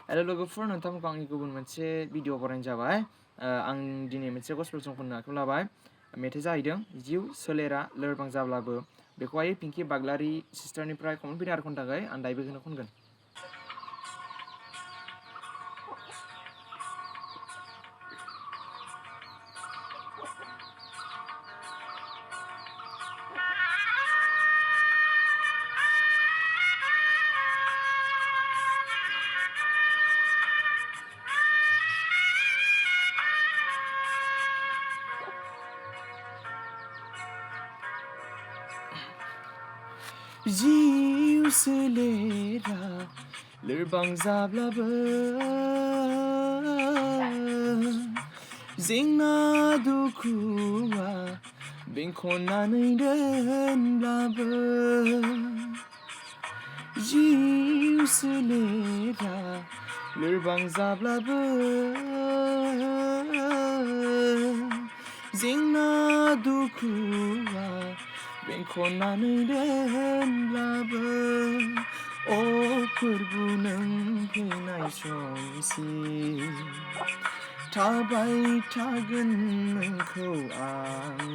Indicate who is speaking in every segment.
Speaker 1: hello लोगोफोर नोंथांमोनखौ आंनि गुबुन मोनसे भिडिअ बरायनाय जाबाय आं दिनै मोनसे गस्पेल सं खननो आखायाव लाबाय मेथाइ जाहैदों जिउ सोलेरा लोरबां जाब्लाबो बेखौहाय पिंकि बाग्लारि सिस्टारनिफ्राय कमेन्ट फैदों आरो खननो थाखाय आं दायो बेखौनो खनगोन जिउ सोलेरा लोरबां जाब्लाबो जेंना दुखुआ बेंखननानै दोनब्लाबो जिउ सोलेरा लोरबां जाब्लाबो जेंना दुखुआ बेंखननानै दोनब्लाबो फोरबु नों फैनाय समसिम थाबाय थागोन नोंखौ आं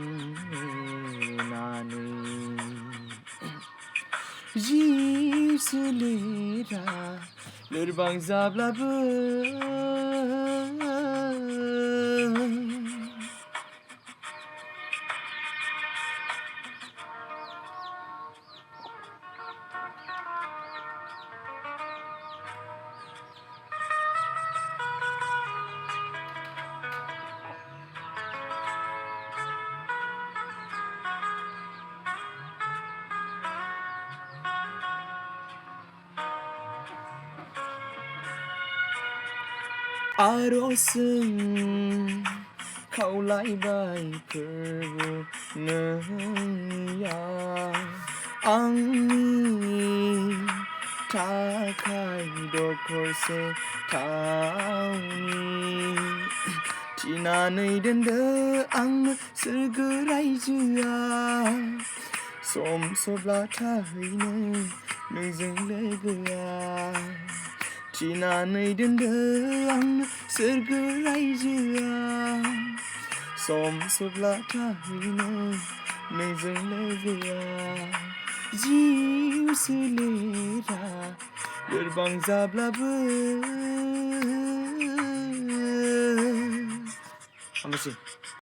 Speaker 1: नेनानै जिउ सोलेरा लोरबां जाब्लाबो आर'जजों खावलायबाय फोरबु नोंनिया आंनि थाखाय दखरसे थावनि थिनानै दोनदो आंनो सोरगो रायजोआ सम सब्ला थाहैनो नोंजों लोगोआ थिनानै दोनदो आंनो सोरगो रायजोआ सम सब्ला थाहैनो नोंजों लोगोआ जिउ सोलेरा लोरबां जाब्लाबो हामबायसै